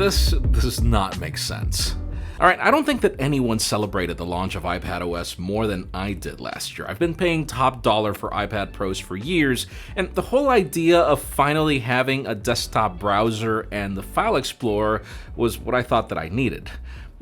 This does not make sense. Alright, I don't think that anyone celebrated the launch of iPadOS more than I did last year. I've been paying top dollar for iPad Pros for years, and the whole idea of finally having a desktop browser and the file explorer was what I thought that I needed.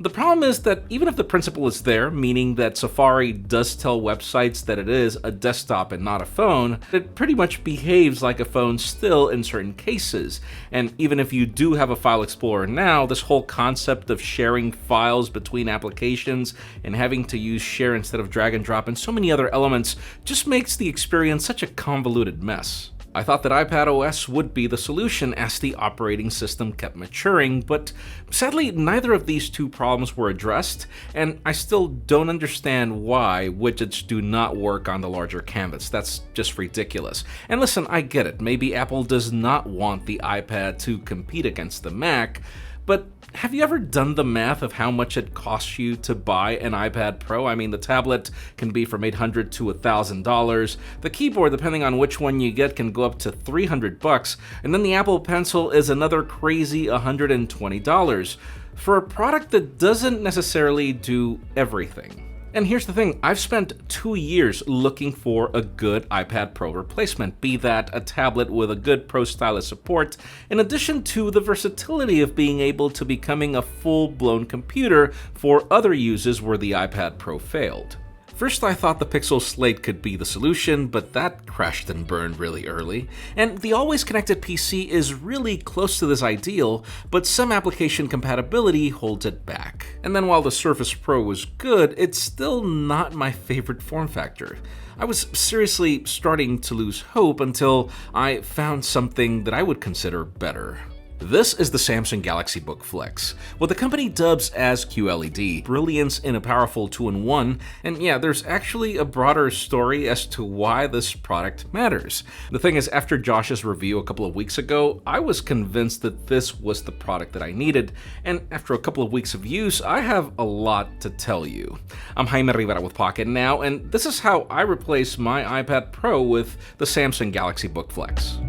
The problem is that even if the principle is there, meaning that Safari does tell websites that it is a desktop and not a phone, it pretty much behaves like a phone still in certain cases. And even if you do have a file explorer now, this whole concept of sharing files between applications and having to use share instead of drag and drop and so many other elements just makes the experience such a convoluted mess. I thought that iPadOS would be the solution as the operating system kept maturing, but sadly neither of these two problems were addressed, and I still don't understand why widgets do not work on the larger canvas. That's just ridiculous. And listen, I get it, maybe Apple does not want the iPad to compete against the Mac, but have you ever done the math of how much it costs you to buy an iPad Pro? I mean, the tablet can be from $800 to $1,000. The keyboard, depending on which one you get, can go up to $300, and then the Apple Pencil is another crazy $120 for a product that doesn't necessarily do everything. And here's the thing, I've spent 2 years looking for a good iPad Pro replacement, be that a tablet with a good Pro Stylus support, in addition to the versatility of being able to becoming a full-blown computer for other uses where the iPad Pro failed. First, I thought the Pixel Slate could be the solution, but that crashed and burned really early. And the always connected PC is really close to this ideal, but some application compatibility holds it back. And then while the Surface Pro was good, it's still not my favorite form factor. I was seriously starting to lose hope until I found something that I would consider better. This is the Samsung Galaxy Book Flex, what the company dubs as QLED, brilliance in a powerful 2-in-1, and yeah, there's actually a broader story as to why this product matters. The thing is, after Josh's review a couple of weeks ago, I was convinced that this was the product that I needed, and after a couple of weeks of use, I have a lot to tell you. I'm Jaime Rivera with Pocketnow, and this is how I replace my iPad Pro with the Samsung Galaxy Book Flex.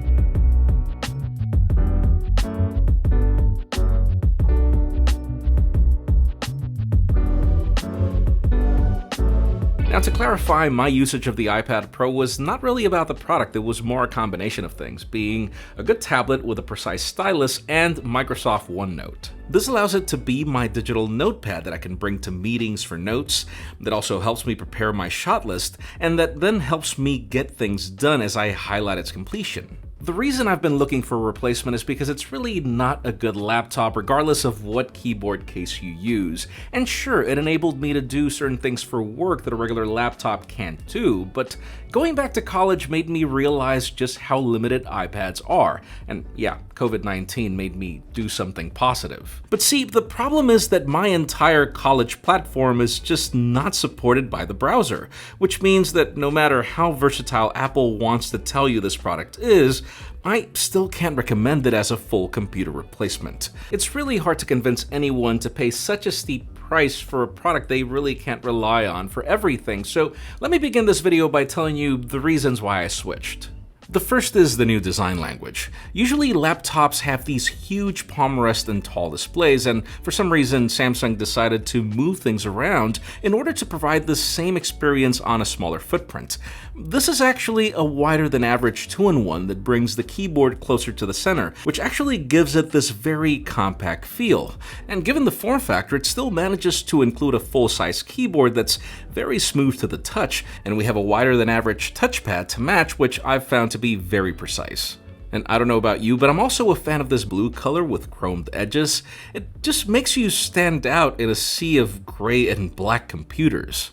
Now, to clarify, my usage of the iPad Pro was not really about the product, it was more a combination of things, being a good tablet with a precise stylus and Microsoft OneNote. This allows it to be my digital notepad that I can bring to meetings for notes, that also helps me prepare my shot list, and that then helps me get things done as I highlight its completion. The reason I've been looking for a replacement is because it's really not a good laptop regardless of what keyboard case you use. And sure, it enabled me to do certain things for work that a regular laptop can't do, but going back to college made me realize just how limited iPads are. And yeah, COVID-19 made me do something positive. But see, the problem is that my entire college platform is just not supported by the browser, which means that no matter how versatile Apple wants to tell you this product is, I still can't recommend it as a full computer replacement. It's really hard to convince anyone to pay such a steep price for a product they really can't rely on for everything, so let me begin this video by telling you the reasons why I switched. The first is the new design language. Usually laptops have these huge palm rest and tall displays, and for some reason Samsung decided to move things around in order to provide the same experience on a smaller footprint. This is actually a wider than average 2-in-1 that brings the keyboard closer to the center, which actually gives it this very compact feel. And given the form factor, it still manages to include a full-size keyboard that's very smooth to the touch, and we have a wider than average touchpad to match, which I've found to be very precise. And I don't know about you, but I'm also a fan of this blue color with chromed edges. It just makes you stand out in a sea of gray and black computers.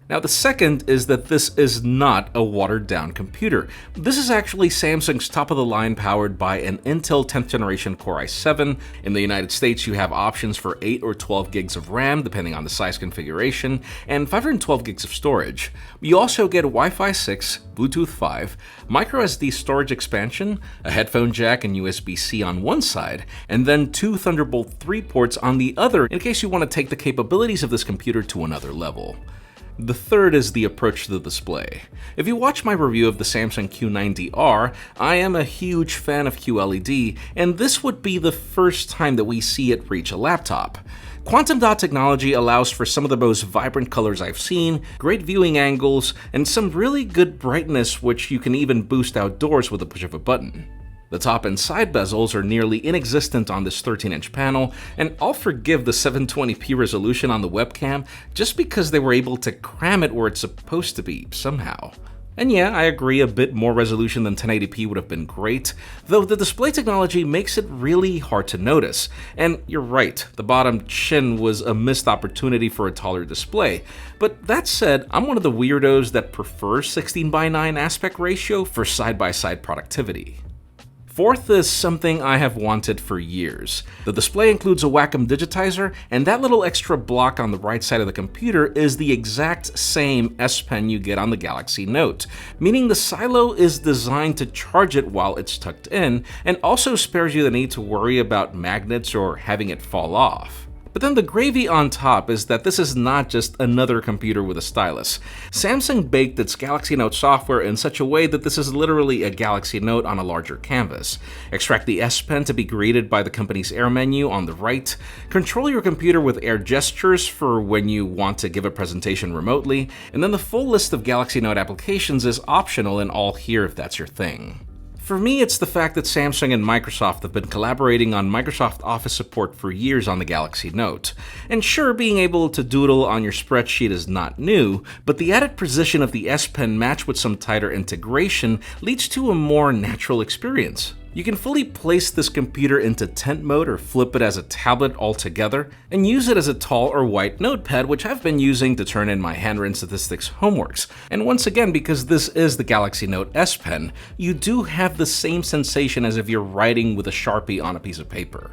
Now, the second is that this is not a watered-down computer. This is actually Samsung's top-of-the-line powered by an Intel 10th generation Core i7. In the United States, you have options for 8 or 12 gigs of RAM, depending on the size configuration, and 512 gigs of storage. You also get Wi-Fi 6, Bluetooth 5, microSD storage expansion, a headphone jack and USB-C on one side, and then 2 Thunderbolt 3 ports on the other in case you want to take the capabilities of this computer to another level. The third is the approach to the display. If you watch my review of the Samsung Q90R, I am a huge fan of QLED, and this would be the first time that we see it reach a laptop. Quantum dot technology allows for some of the most vibrant colors I've seen, great viewing angles, and some really good brightness which you can even boost outdoors with the push of a button. The top and side bezels are nearly inexistent on this 13-inch panel, and I'll forgive the 720p resolution on the webcam just because they were able to cram it where it's supposed to be somehow. And yeah, I agree, a bit more resolution than 1080p would have been great, though the display technology makes it really hard to notice. And you're right, the bottom chin was a missed opportunity for a taller display. But that said, I'm one of the weirdos that prefers 16:9 aspect ratio for side-by-side productivity. Fourth is something I have wanted for years. The display includes a Wacom digitizer, and that little extra block on the right side of the computer is the exact same S Pen you get on the Galaxy Note, meaning the silo is designed to charge it while it's tucked in, and also spares you the need to worry about magnets or having it fall off. But then the gravy on top is that this is not just another computer with a stylus. Samsung baked its Galaxy Note software in such a way that this is literally a Galaxy Note on a larger canvas. Extract the S Pen to be greeted by the company's Air menu on the right, control your computer with Air gestures for when you want to give a presentation remotely, and then the full list of Galaxy Note applications is optional and all here if that's your thing. For me, it's the fact that Samsung and Microsoft have been collaborating on Microsoft Office support for years on the Galaxy Note. And sure, being able to doodle on your spreadsheet is not new, but the added precision of the S Pen matched with some tighter integration leads to a more natural experience. You can fully place this computer into tent mode or flip it as a tablet altogether, and use it as a tall or white notepad, which I've been using to turn in my handwritten statistics homeworks. And once again, because this is the Galaxy Note S Pen, you do have the same sensation as if you're writing with a Sharpie on a piece of paper.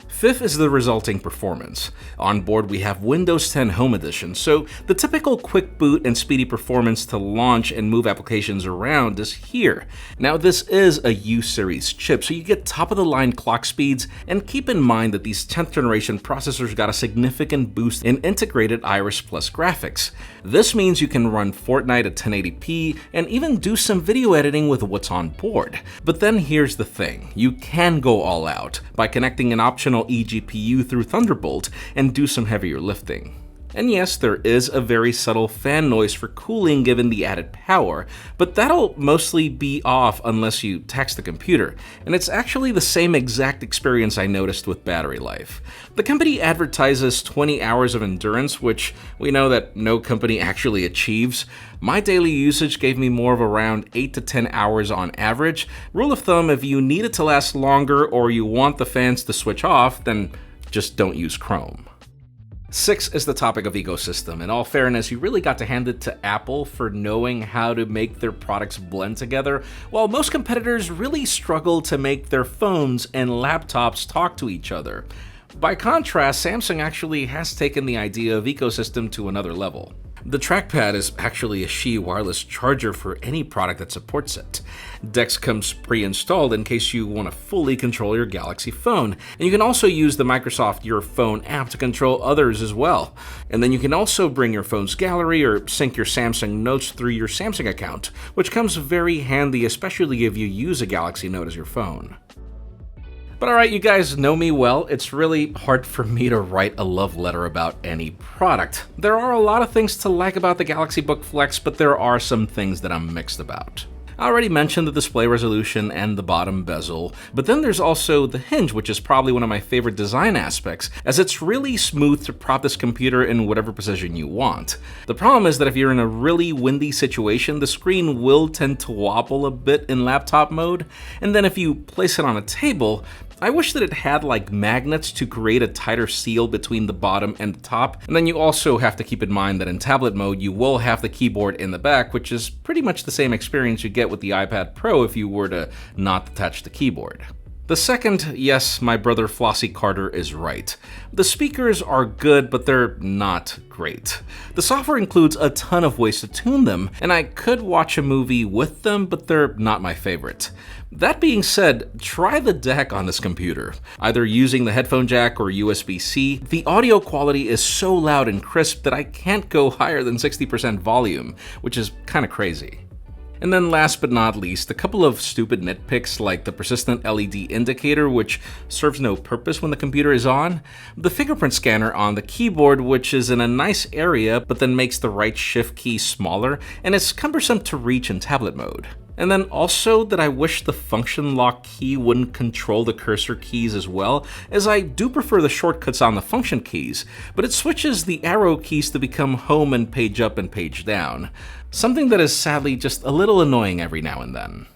Fifth is the resulting performance. On board we have Windows 10 Home Edition, so the typical quick boot and speedy performance to launch and move applications around is here. Now this is a U-series chip, so you get top-of-the-line clock speeds, and keep in mind that these 10th generation processors got a significant boost in integrated Iris Plus graphics. This means you can run Fortnite at 1080p and even do some video editing with what's on board. But then here's the thing, you can go all out by connecting an optional eGPU through Thunderbolt and do some heavier lifting. And yes, there is a very subtle fan noise for cooling given the added power, but that'll mostly be off unless you tax the computer, and it's actually the same exact experience I noticed with battery life. The company advertises 20 hours of endurance, which we know that no company actually achieves. My daily usage gave me more of around 8 to 10 hours on average. Rule of thumb, if you need it to last longer or you want the fans to switch off, then just don't use Chrome. 6 is the topic of ecosystem. In all fairness, you really got to hand it to Apple for knowing how to make their products blend together, while most competitors really struggle to make their phones and laptops talk to each other. By contrast, Samsung actually has taken the idea of ecosystem to another level. The trackpad is actually a Qi wireless charger for any product that supports it. DeX comes pre-installed in case you want to fully control your Galaxy phone, and you can also use the Microsoft Your Phone app to control others as well. And then you can also bring your phone's gallery or sync your Samsung Notes through your Samsung account, which comes very handy, especially if you use a Galaxy Note as your phone. But alright, you guys know me well, it's really hard for me to write a love letter about any product. There are a lot of things to like about the Galaxy Book Flex, but there are some things that I'm mixed about. I already mentioned the display resolution and the bottom bezel, but then there's also the hinge, which is probably one of my favorite design aspects, as it's really smooth to prop this computer in whatever position you want. The problem is that if you're in a really windy situation, the screen will tend to wobble a bit in laptop mode, and then if you place it on a table, I wish that it had like magnets to create a tighter seal between the bottom and the top, and then you also have to keep in mind that in tablet mode you will have the keyboard in the back, which is pretty much the same experience you get with the iPad Pro if you were to not attach the keyboard. The second, yes, my brother Flossie Carter is right. The speakers are good, but they're not great. The software includes a ton of ways to tune them, and I could watch a movie with them, but they're not my favorite. That being said, try the DAC on this computer. Either using the headphone jack or USB-C, the audio quality is so loud and crisp that I can't go higher than 60% volume, which is kinda crazy. And then last but not least, a couple of stupid nitpicks like the persistent LED indicator, which serves no purpose when the computer is on, the fingerprint scanner on the keyboard, which is in a nice area but then makes the right shift key smaller, and it's cumbersome to reach in tablet mode. And then also that I wish the function lock key wouldn't control the cursor keys as well, as I do prefer the shortcuts on the function keys, but it switches the arrow keys to become home and page up and page down. Something that is sadly just a little annoying every now and then.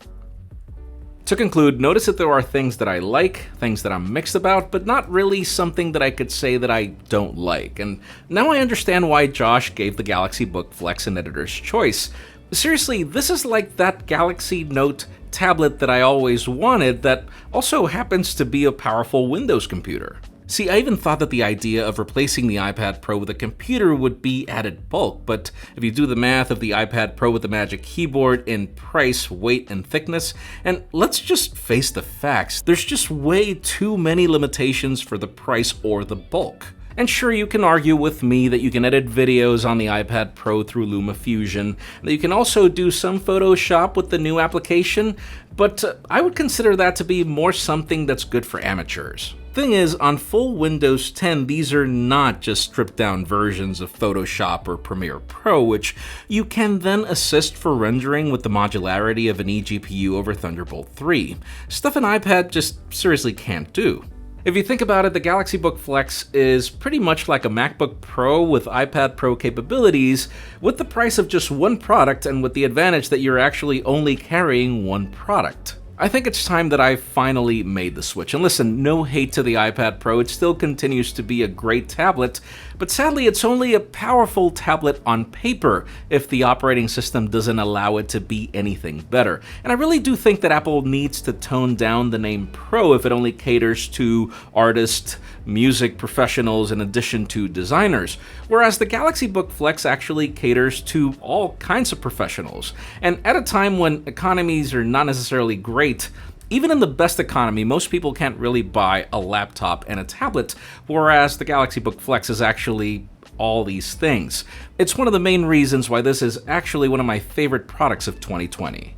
To conclude, notice that there are things that I like, things that I'm mixed about, but not really something that I could say that I don't like. And now I understand why Josh gave the Galaxy Book Flex an editor's choice. Seriously, this is like that Galaxy Note tablet that I always wanted that also happens to be a powerful Windows computer. See, I even thought that the idea of replacing the iPad Pro with a computer would be added bulk, but if you do the math of the iPad Pro with the Magic Keyboard in price, weight, and thickness, and let's just face the facts, there's just way too many limitations for the price or the bulk. And sure, you can argue with me that you can edit videos on the iPad Pro through LumaFusion, that you can also do some Photoshop with the new application, but I would consider that to be more something that's good for amateurs. Thing is, on full Windows 10, these are not just stripped down versions of Photoshop or Premiere Pro, which you can then assist for rendering with the modularity of an eGPU over Thunderbolt 3. Stuff an iPad just seriously can't do. If you think about it, the Galaxy Book Flex is pretty much like a MacBook Pro with iPad Pro capabilities, with the price of just one product and with the advantage that you're actually only carrying one product. I think it's time that I finally made the switch. And listen, no hate to the iPad Pro, it still continues to be a great tablet, but sadly it's only a powerful tablet on paper if the operating system doesn't allow it to be anything better. And I really do think that Apple needs to tone down the name Pro if it only caters to artists, music professionals, in addition to designers, whereas the Galaxy Book Flex actually caters to all kinds of professionals. And at a time when economies are not necessarily great, even in the best economy, most people can't really buy a laptop and a tablet, whereas the Galaxy Book Flex is actually all these things. It's one of the main reasons why this is actually one of my favorite products of 2020.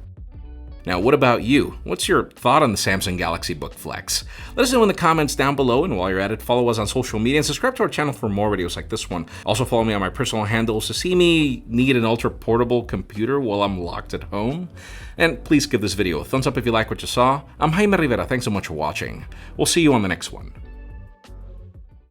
Now, what about you? What's your thought on the Samsung Galaxy Book Flex? Let us know in the comments down below, and while you're at it, follow us on social media and subscribe to our channel for more videos like this one. Also follow me on my personal handles to see me need an ultra-portable computer while I'm locked at home. And please give this video a thumbs up if you like what you saw. I'm Jaime Rivera, thanks so much for watching. We'll see you on the next one.